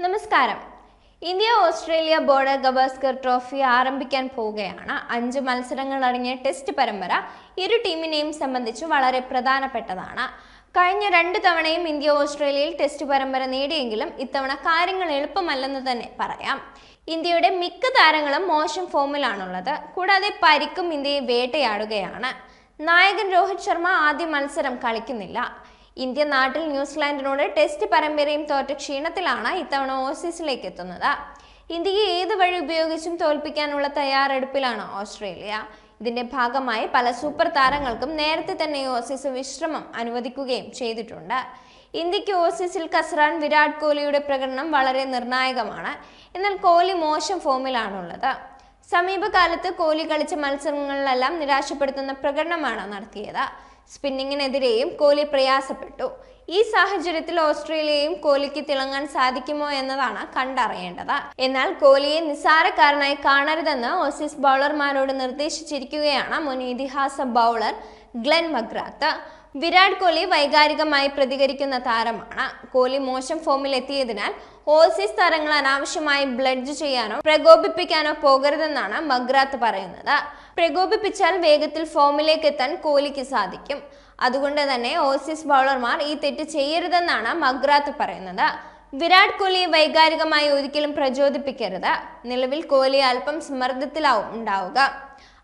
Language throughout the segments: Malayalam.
നമസ്കാരം. ഇന്ത്യ-ഓസ്ട്രേലിയ ബോർഡർ ഗവാസ്കർ ട്രോഫി ആരംഭിക്കാൻ പോവുകയാണ്. 5 മത്സരങ്ങൾ അടങ്ങിയ ടെസ്റ്റ് പരമ്പര ഇരു ടീമിനെയും സംബന്ധിച്ച് വളരെ പ്രധാനപ്പെട്ടതാണ്. കഴിഞ്ഞ 2 തവണയും ഇന്ത്യ ഓസ്ട്രേലിയയിൽ ടെസ്റ്റ് പരമ്പര നേടിയെങ്കിലും ഇത്തവണ കാര്യങ്ങൾ എളുപ്പമല്ലെന്ന് തന്നെ പറയാം. ഇന്ത്യയുടെ മിക്ക താരങ്ങളും മോശം ഫോമിലാണുള്ളത്. കൂടാതെ പരിക്കും ഇന്ത്യയെ വേട്ടയാടുകയാണ്. നായകൻ രോഹിത് ശർമ്മ ആദ്യ മത്സരം കളിക്കുന്നില്ല. ഇന്ത്യ നാട്ടിൽ ന്യൂസിലാൻഡിനോട് ടെസ്റ്റ് പരമ്പരയും തോറ്റ ക്ഷീണത്തിലാണ് ഇത്തവണ ഓസീസിലേക്ക് എത്തുന്നത്. ഇന്ത്യയെ ഏത് വഴി ഉപയോഗിച്ചും തോൽപ്പിക്കാനുള്ള തയ്യാറെടുപ്പിലാണ് ഓസ്ട്രേലിയ. ഇതിന്റെ ഭാഗമായി പല സൂപ്പർ താരങ്ങൾക്കും നേരത്തെ തന്നെ ഓസീസ് വിശ്രമം അനുവദിക്കുകയും ചെയ്തിട്ടുണ്ട്. ഇന്ത്യക്ക് ഓസീസിൽ കസറാൻ വിരാട് കോഹ്ലിയുടെ പ്രകടനം വളരെ നിർണായകമാണ്. എന്നാൽ കോഹ്ലി മോശം ഫോമിലാണുള്ളത്. സമീപകാലത്ത് കോഹ്ലി കളിച്ച മത്സരങ്ങളിലെല്ലാം നിരാശപ്പെടുത്തുന്ന പ്രകടനമാണ് നടത്തിയത്. സ്പിന്നിങ്ങിനെതിരെയും കോഹ്ലി പ്രയാസപ്പെട്ടു. ഈ സാഹചര്യത്തിൽ ഓസ്ട്രേലിയയും കോഹ്ലിക്ക് തിളങ്ങാൻ സാധിക്കുമോ എന്നതാണ് കണ്ടറിയേണ്ടത്. എന്നാൽ കോഹ്ലിയെ നിസ്സാരക്കാരനായി കാണരുതെന്ന് ഓസീസ് ബൗളർമാരോട് നിർദ്ദേശിച്ചിരിക്കുകയാണ് മുൻ ഇതിഹാസ bowler Glenn McGrath. Virat Kohli വൈകാരികമായി പ്രതികരിക്കുന്ന താരമാണ്. കോഹ്ലി മോശം ഫോമിൽ എത്തിയതിനാൽ ഓസീസ് താരങ്ങൾ അനാവശ്യമായി ബ്ലഡ്ജ് ചെയ്യാനോ പ്രകോപിപ്പിക്കാനോ പോകരുതെന്നാണ് മഗ്രാത്ത് പറയുന്നത്. പ്രകോപിപ്പിച്ചാൽ വേഗത്തിൽ ഫോമിലേക്ക് എത്താൻ കോഹ്ലിക്ക് സാധിക്കും. അതുകൊണ്ട് തന്നെ ഓസീസ് ബൗളർമാർ ഈ തെറ്റ് ചെയ്യരുതെന്നാണ് മഗ്രാത്ത് പറയുന്നത്. വിരാട് കോഹ്ലിയെ വൈകാരികമായി ഒരിക്കലും പ്രചോദിപ്പിക്കരുത്. നിലവിൽ കോഹ്ലി അല്പം സമ്മർദ്ദത്തിലാവും ഉണ്ടാവുക.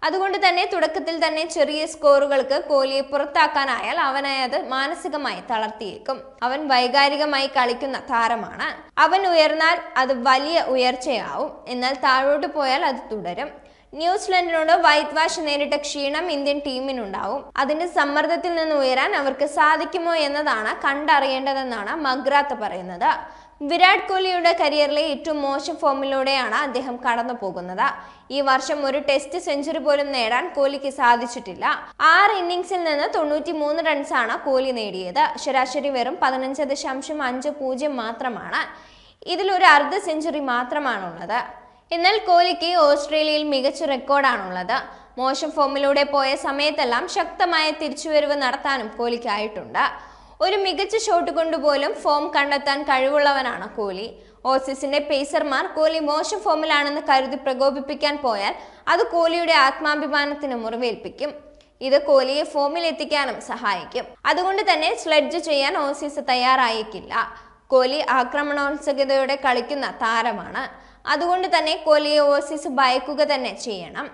അതുകൊണ്ട് തന്നെ തുടക്കത്തിൽ തന്നെ ചെറിയ സ്കോറുകൾക്ക് കോഹ്ലിയെ പുറത്താക്കാനായാൽ അവനെ അത് മാനസികമായി തളർത്തിയേക്കും. അവൻ വൈകാരികമായി കളിക്കുന്ന താരമാണ്. അവൻ ഉയർന്നാൽ അത് വലിയ ഉയർച്ചയാവും. എന്നാൽ താഴോട്ട് പോയാൽ അത് തുടരും. ന്യൂസിലൻഡിനോട് വൈറ്റ് വാഷ് നേരിട്ട ക്ഷീണം ഇന്ത്യൻ ടീമിനുണ്ടാവും. അതിന്റെ സമ്മർദ്ദത്തിൽ നിന്ന് ഉയരാൻ അവർക്ക് സാധിക്കുമോ എന്നതാണ് കണ്ടറിയേണ്ടതെന്നാണ് മഗ്രാത്ത് പറയുന്നത്. വിരാട് കോഹ്ലിയുടെ കരിയറിലെ ഏറ്റവും മോശം ഫോമിലൂടെയാണ് അദ്ദേഹം കടന്നു പോകുന്നത്. ഈ വർഷം ഒരു ടെസ്റ്റ് സെഞ്ചുറി പോലും നേടാൻ കോഹ്ലിക്ക് സാധിച്ചിട്ടില്ല. 6 ഇന്നിംഗ്സിൽ നിന്ന് 93 റൺസാണ് കോഹ്ലി നേടിയത്. ശരാശരി വെറും 15.50 മാത്രമാണ്. ഇതിലൊരു അർദ്ധ സെഞ്ചുറി മാത്രമാണുള്ളത്. എന്നാൽ കോഹ്ലിക്ക് ഓസ്ട്രേലിയയിൽ മികച്ച റെക്കോർഡാണുള്ളത്. മോശം ഫോമിലൂടെ പോയ സമയത്തെല്ലാം ശക്തമായ തിരിച്ചുവരവ് നടത്താനും കോഹ്ലിക്കായിട്ടുണ്ട്. ഒരു മികച്ച ഷോട്ട് കൊണ്ടുപോലും ഫോം കണ്ടെത്താൻ കഴിവുള്ളവനാണ് കോഹ്ലി. ഓസീസിന്റെ പേസർമാർ കോഹ്ലി മോശം ഫോമിലാണെന്ന് കരുതി പ്രകോപിപ്പിക്കാൻ പോയാൽ അത് കോഹ്ലിയുടെ ആത്മാഭിമാനത്തിന് മുറിവേൽപ്പിക്കും. ഇത് കോഹ്ലിയെ ഫോമിൽ എത്തിക്കാനും സഹായിക്കും. അതുകൊണ്ട് തന്നെ സ്ലെഡ്ജ് ചെയ്യാൻ ഓസീസ് തയ്യാറായേക്കില്ല. കോഹ്ലി ആക്രമണോത്സുകതയോടെ കളിക്കുന്ന താരമാണ്. അതുകൊണ്ട് തന്നെ കോഹ്ലിയെ ഓസീസ് ഭയക്കുക തന്നെ ചെയ്യണം.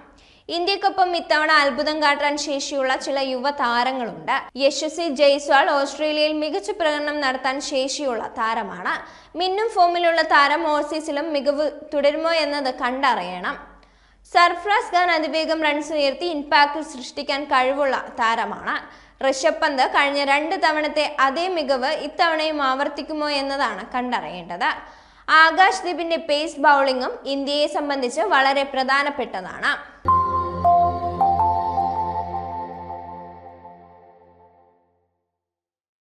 ഇന്ത്യക്കൊപ്പം ഇത്തവണ അത്ഭുതം കാട്ടാൻ ശേഷിയുള്ള ചില യുവ താരങ്ങളുണ്ട്. യശസ്വി ജയ്സ്വാൾ ഓസ്ട്രേലിയയിൽ മികച്ച പ്രകടനം നടത്താൻ ശേഷിയുള്ള താരമാണ്. മിന്നും ഫോമിലുള്ള താരം ഓസീസിലും മികവ് തുടരുമോ എന്നത് കണ്ടറിയണം. സർഫ്രാസ് ഖാൻ അതിവേഗം റൺസ് ഉയർത്തി ഇമ്പാക്ട് സൃഷ്ടിക്കാൻ കഴിവുള്ള താരമാണ്. ഋഷഭ് പന്ത് കഴിഞ്ഞ 2 തവണത്തെ അതേ മികവ് ഇത്തവണയും ആവർത്തിക്കുമോ എന്നതാണ് കണ്ടറിയേണ്ടത്. ആകാശ് ദീപിന്റെ പേസ് ബൗളിംഗും ഇന്ത്യയെ സംബന്ധിച്ച് വളരെ പ്രധാനപ്പെട്ടതാണ്.